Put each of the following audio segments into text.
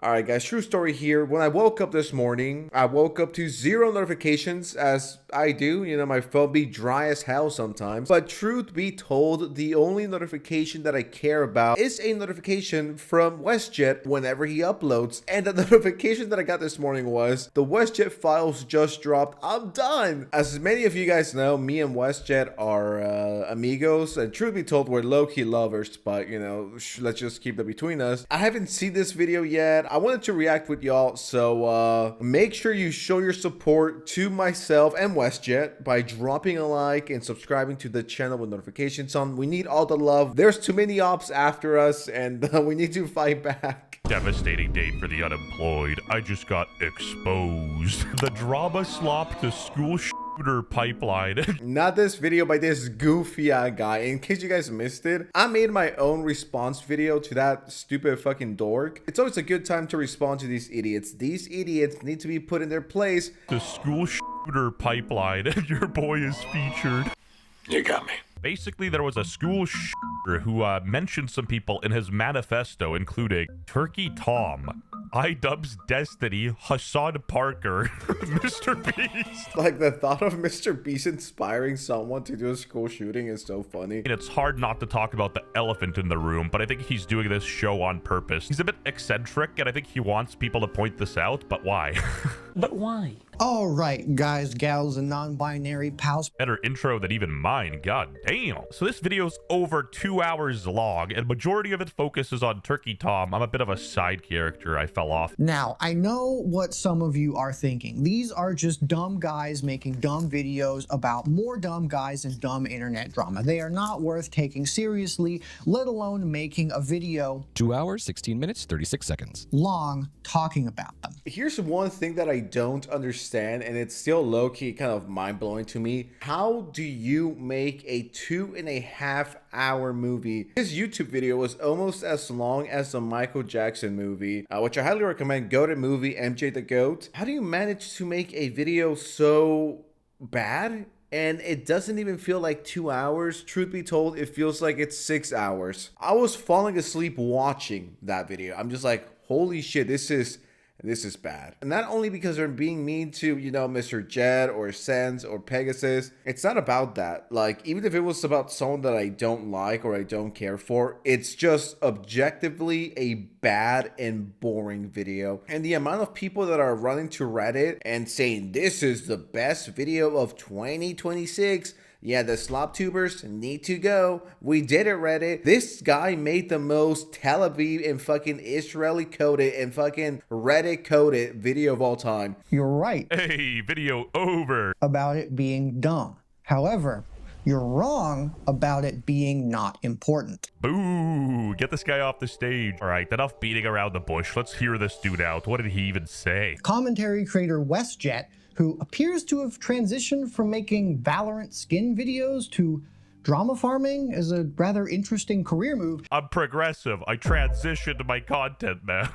Alright guys, true story here. When I woke up this morning, I woke up to 0 notifications, as I do. You know, my phone be dry as hell sometimes. But truth be told, the only notification that I care about is a notification from WestJett whenever he uploads. And the notification that I got this morning was, the WestJett Files Just Dropped. I'm done! As many of you guys know, me and WestJett are amigos. And truth be told, we're low-key lovers. But, you know, let's just keep that between us. I haven't seen this video yet. I wanted to react with y'all, so make sure you show your support to myself and WestJett by dropping a like and subscribing to the channel with notifications on. We need all the love. There's too many ops after us, and we need to fight back. Devastating day for the unemployed. I just got exposed. The drama slop to school shooter pipeline. Not this video by this goofy guy. In case you guys missed it, I made my own response video to that stupid fucking dork. It's always a good time to respond to these idiots. These idiots need to be put in their place. The school shooter pipeline. Your boy is featured. You got me. Basically, there was a school shooter who mentioned some people in his manifesto, including Turkey Tom, iDubbbz Destiny, Hassan Parker, Mr. Beast. Like, the thought of Mr. Beast inspiring someone to do a school shooting is so funny. And it's hard not to talk about the elephant in the room, but I think he's doing this show on purpose. He's a bit eccentric, and I think he wants people to point this out, but why? But why? All right, guys, gals, and non-binary pals. Better intro than even mine, god damn. So this video's over 2 hours long, and majority of it focuses on Turkey Tom. I'm a bit of a side character. I fell off. Now, I know what some of you are thinking. These are just dumb guys making dumb videos about more dumb guys and dumb internet drama. They are not worth taking seriously, let alone making a video 2 hours, 16 minutes, 36 seconds long talking about them. Here's one thing that I don't understand, and it's still low-key kind of mind-blowing to me. How do you make a 2.5-hour movie? This YouTube video was almost as long as the Michael Jackson movie, which I highly recommend. Goated movie, MJ the Goat. How do you manage to make a video so bad? And it doesn't even feel like 2 hours. Truth be told, it feels like it's 6 hours. I was falling asleep watching that video. I'm just like, holy shit, this is bad. And not only because they're being mean to, you know, Mr. Jet or Sense or Pegasus. It's not about that. Like, even if it was about someone that I don't like or I don't care for, it's just objectively a bad and boring video. And the amount of people that are running to Reddit and saying this is the best video of 2026. Yeah, the slop tubers need to go. We did it, Reddit. This guy made the most Tel Aviv and fucking Israeli coded and fucking Reddit coded video of all time. You're right. Hey, video over. About it being dumb. However, you're wrong about it being not important. Boo! Get this guy off the stage. All right, enough beating around the bush. Let's hear this dude out. What did he even say? Commentary creator WestJett, who appears to have transitioned from making Valorant skin videos to drama farming, is a rather interesting career move. I'm progressive. I transitioned my content now.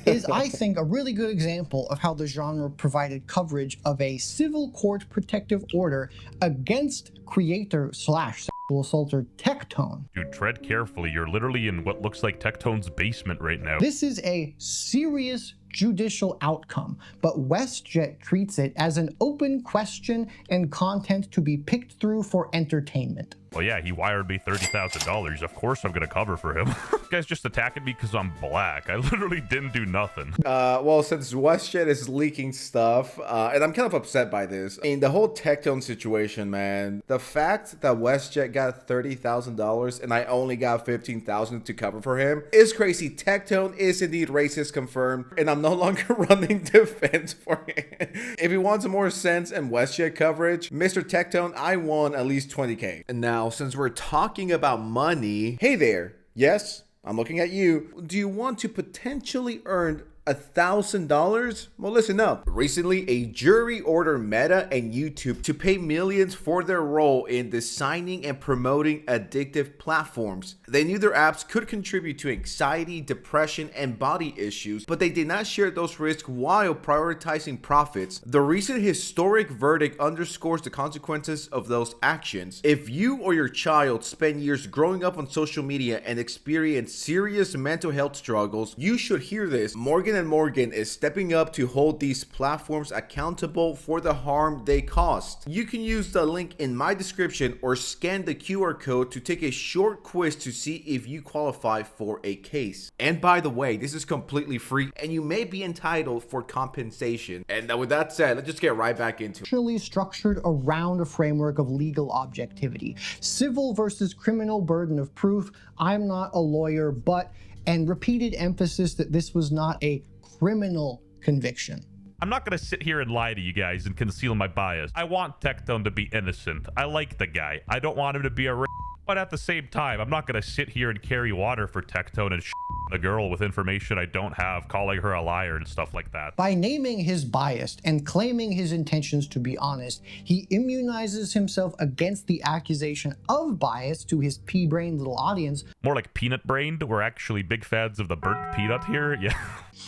Is, I think, a really good example of how the genre provided coverage of a civil court protective order against creator/sexual assaulter Tectone. Dude, tread carefully. You're literally in what looks like Tectone's basement right now. This is a serious judicial outcome, but WestJett treats it as an open question and content to be picked through for entertainment. Well, yeah, he wired me $30,000. Of course I'm gonna cover for him. This guy's just attacking me because I'm black. I literally didn't do nothing. Well, since WestJett is leaking stuff, and I'm kind of upset by this. I mean, the whole Tectone situation, man. The fact that WestJett got $30,000 and I only got $15,000 to cover for him is crazy. Tectone is indeed racist confirmed, and I'm no longer running defense for him. If he wants more Sense and WestJett coverage, Mr. Tectone, I won at least 20K. And now, since we're talking about money, hey there, yes, I'm looking at you. Do you want to potentially earn $1,000? Well, listen up. Recently, a jury ordered Meta and YouTube to pay millions for their role in designing and promoting addictive platforms. They knew their apps could contribute to anxiety, depression, and body issues, but they did not share those risks while prioritizing profits. The recent historic verdict underscores the consequences of those actions. If you or your child spend years growing up on social media and experience serious mental health struggles, you should hear this. Morgan and Morgan is stepping up to hold these platforms accountable for the harm they caused. You can use the link in my description or scan the QR code to take a short quiz to see if you qualify for a case. And by the way, this is completely free and you may be entitled for compensation. And with that said, let's just get right back into it. Structured around a framework of legal objectivity. Civil versus criminal burden of proof. I'm not a lawyer, but, and repeated emphasis that this was not a criminal conviction. I'm not going to sit here and lie to you guys and conceal my bias. I want Tectone to be innocent. I like the guy. I don't want him to be a but at the same time, I'm not going to sit here and carry water for Tectone and a girl with information I don't have, calling her a liar and stuff like that. By naming his bias and claiming his intentions to be honest, he immunizes himself against the accusation of bias to his pea-brained little audience. More like peanut-brained. We're actually big fans of the burnt peanut here. Yeah.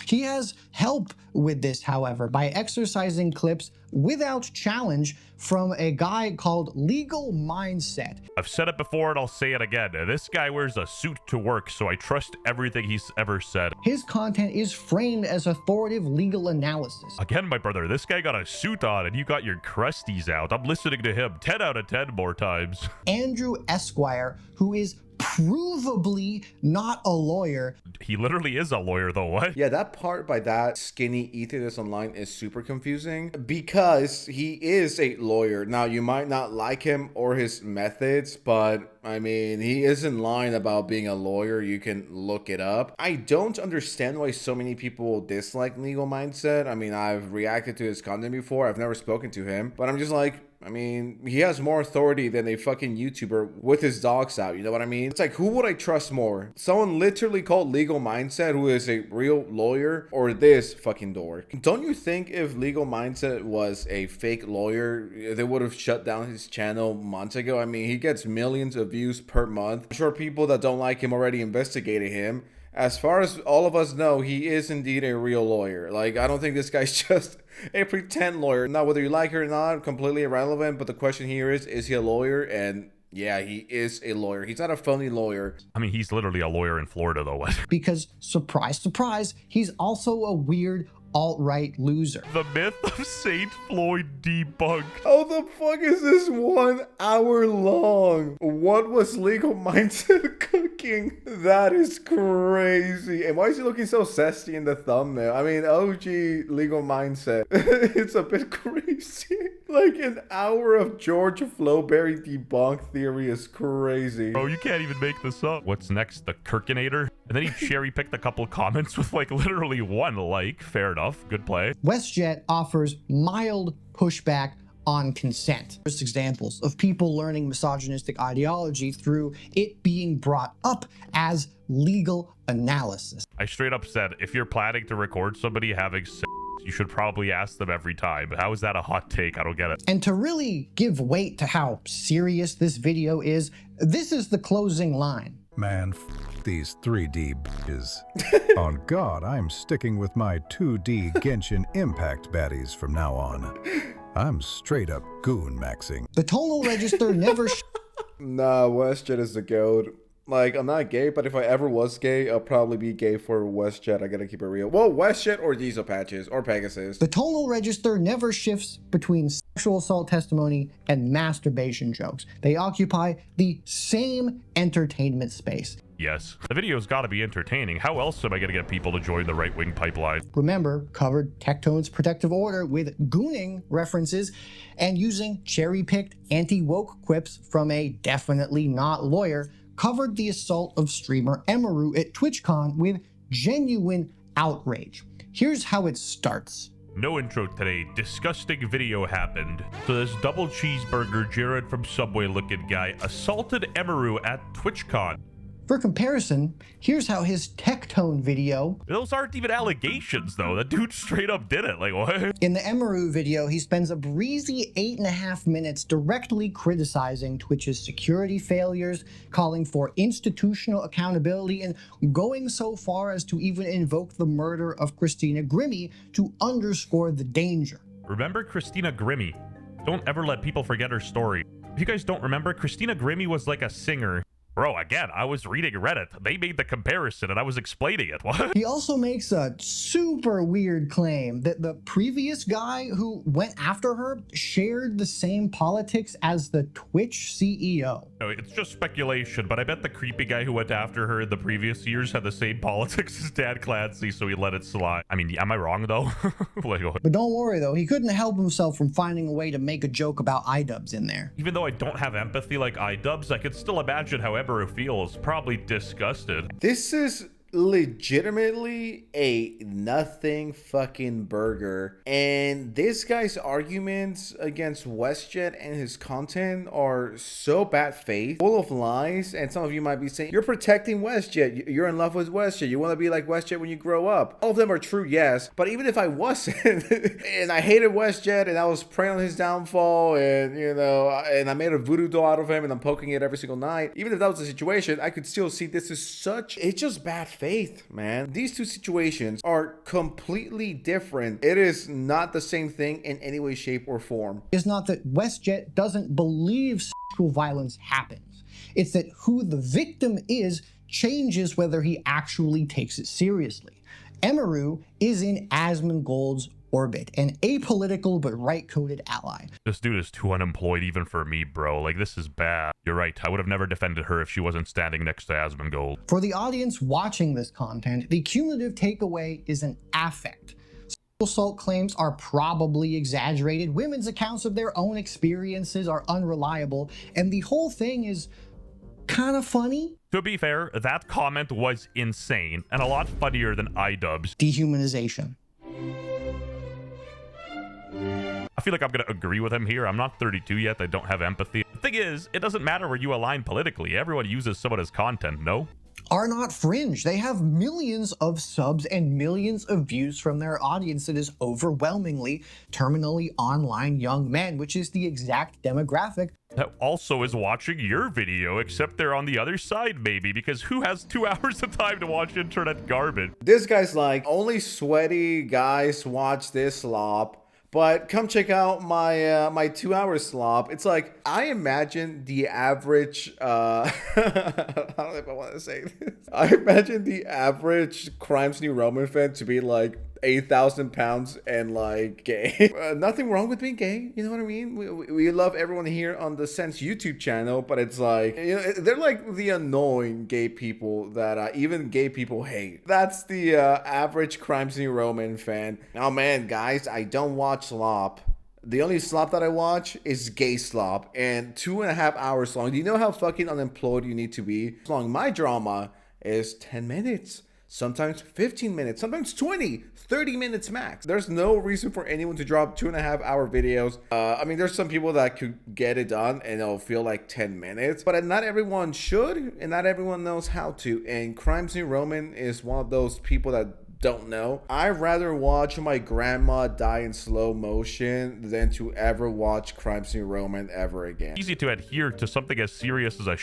He has help with this, however, by exercising clips without challenge from a guy called Legal Mindset. I've said it before and I'll say it again. This guy wears a suit to work, so I trust everything he's ever said. His content is framed as authoritative legal analysis. Again, my brother, this guy got a suit on and you got your crusties out. I'm listening to him 10 out of 10 more times. Andrew Esquire, who is provably not a lawyer. He literally is a lawyer though. What? Yeah, that part by that skinny atheist online is super confusing because he is a lawyer. Now, you might not like him or his methods, but I mean, he isn't lying about being a lawyer. You can look it up. I don't understand why so many people dislike Legal Mindset. I mean, I've reacted to his content before. I've never spoken to him, but I'm just like, I mean, he has more authority than a fucking YouTuber with his dogs out. You know what I mean? It's like, who would I trust more? Someone literally called Legal Mindset, who is a real lawyer, or this fucking dork? Don't you think if Legal Mindset was a fake lawyer, they would have shut down his channel months ago? I mean, he gets millions of views per month. I'm sure people that don't like him already investigated him. As far as all of us know, he is indeed a real lawyer. Like, I don't think this guy's just a pretend lawyer. Now, whether you like it or not, completely irrelevant. But the question here is he a lawyer? And yeah, he is a lawyer. He's not a phony lawyer. I mean, he's literally a lawyer in Florida, though. Because, surprise, surprise, he's also a weird alt-right loser. The myth of St. Floyd debunked. How the fuck is this 1 hour long? What was Legal Mindset cooking? That is crazy. And why is he looking so zesty in the thumbnail? I mean, OG Legal Mindset. It's a bit crazy. Like an hour of George Flowberry debunk theory is crazy. Bro, you can't even make this up. What's next? The Kirkinator? And then he cherry-picked a couple comments with like literally one like. Fair enough. Good play. WestJet offers mild pushback on consent. There's examples of people learning misogynistic ideology through it being brought up as legal analysis. I straight up said, if you're planning to record somebody having sex, you should probably ask them every time. How is that a hot take? I don't get it. And to really give weight to how serious this video is, this is the closing line. Man, these 3D bitches. On God, I'm sticking with my 2D Genshin Impact baddies from now on. I'm straight up goon maxing. The tonal register never Nah, WestJet is the goat. Like, I'm not gay, but if I ever was gay, I'll probably be gay for WestJet. I gotta keep it real. Well, WestJet or Diesel Patches or Pegasus. The tonal register never shifts between sexual assault testimony and masturbation jokes. They occupy the same entertainment space. Yes. The video's gotta be entertaining. How else am I gonna get people to join the right-wing pipeline? Remember, covered Tectone's protective order with gooning references and using cherry-picked anti-woke quips from a definitely not lawyer, covered the assault of streamer Emaru at TwitchCon with genuine outrage. Here's how it starts. No intro today. Disgusting video happened. So this double cheeseburger Jared from Subway looking guy assaulted Emaru at TwitchCon. For comparison, here's how his Tectone video. Those aren't even allegations though. That dude straight up did it. Like what? In the Emaru video, he spends a breezy 8.5 minutes directly criticizing Twitch's security failures, calling for institutional accountability, and going so far as to even invoke the murder of Christina Grimmie to underscore the danger. Remember Christina Grimmie? Don't ever let people forget her story. If you guys don't remember, Christina Grimmie was like a singer Bro, again, I was reading Reddit. They made the comparison and I was explaining it. What? He also makes a super weird claim that the previous guy who went after her shared the same politics as the Twitch CEO. No, it's just speculation, but I bet the creepy guy who went after her in the previous years had the same politics as Dan Clancy, so he let it slide. I mean, am I wrong, though? Like, But don't worry, though, he couldn't help himself from finding a way to make a joke about iDubbbz in there. even though I don't have empathy like iDubbbz, I could still imagine how Emeru feels. Probably disgusted. This is legitimately a nothing fucking burger, and this guy's arguments against WestJett and his content are so bad faith, full of lies. And some of you might be saying, you're protecting WestJett, you're in love with WestJett, you want to be like WestJett when you grow up. All of them are true, yes, but even if I wasn't and I hated WestJett and I was preying on his downfall, and you know, and I made a voodoo doll out of him and I'm poking it every single night, even if that was the situation, I could still see this is such, it's just bad faith, man. These two situations are completely different. It is not the same thing in any way, shape, or form. It's not that WestJett doesn't believe sexual violence happens. It's that who the victim is changes whether he actually takes it seriously. Emeru is in Asmongold's orbit, an apolitical but right-coded ally. This dude is too unemployed even for me, bro. Like, this is bad. You're right. I would have never defended her if she wasn't standing next to Asmongold. For the audience watching this content, the cumulative takeaway is an affect. Sexual assault claims are probably exaggerated, women's accounts of their own experiences are unreliable, and the whole thing is kind of funny. To be fair, that comment was insane and a lot funnier than iDubbbz. Dehumanization. I feel like I'm going to agree with him here. I'm not 32 yet. I don't have empathy. The thing is, it doesn't matter where you align politically. Everyone uses some of his content, no? Are not fringe. They have millions of subs and millions of views from their audience that is overwhelmingly terminally online young men, which is the exact demographic That also is watching your video, except they're on the other side, maybe, because who has 2 hours of time to watch internet garbage? This guy's like, only sweaty guys watch this slop. But come check out my my 2-hour slop. It's like, I imagine the average I don't know if I want to say this. I imagine the average Crimes New Roman fan to be like 8,000 pounds and like gay. Nothing wrong with being gay, you know what I mean? We love everyone here on the Sense YouTube channel, but it's like, you know, they're like the annoying gay people that even gay people hate. That's the average Crimes New Roman fan. Oh man, guys, I don't watch slop. The only slop that I watch is gay slop, and 2.5 hours long. Do you know how fucking unemployed you need to be? Long. My drama is 10 minutes. Sometimes 15 minutes, sometimes 20, 30 minutes max. There's no reason for anyone to drop 2.5 hour videos. I mean, there's some people that could get it done and it'll feel like 10 minutes, but not everyone should, and not everyone knows how to. And Crimes New Roman is one of those people that don't know. I'd rather watch my grandma die in slow motion than to ever watch Crimes New Roman ever again. Easy to adhere to something as serious as a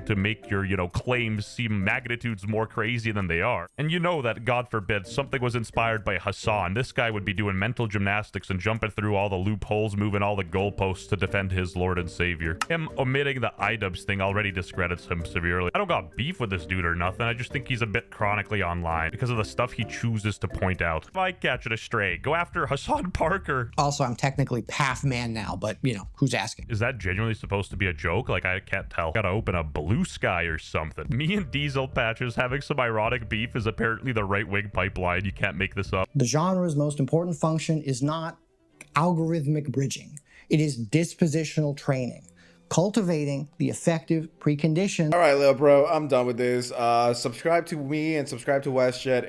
to make your, claims seem magnitudes more crazy than they are. And you know that, God forbid, something was inspired by Hassan. This guy would be doing mental gymnastics and jumping through all the loopholes, moving all the goalposts to defend his Lord and Savior. Him omitting the iDubbbz thing already discredits him severely. I don't got beef with this dude or nothing. I just think he's a bit chronically online because of the stuff he chooses to point out. If I catch it astray, go after Hassan Parker. Also, I'm technically half man now, but who's asking? Is that genuinely supposed to be a joke? Like, I can't tell. Gotta open a Blue Sky or something. Me and Diesel Patches having some ironic beef is apparently the right-wing pipeline. You can't make this up. The genre's most important function is not algorithmic bridging. It is dispositional training, cultivating the effective preconditions. All right, little bro, I'm done with this. Subscribe to me and subscribe to WestJett,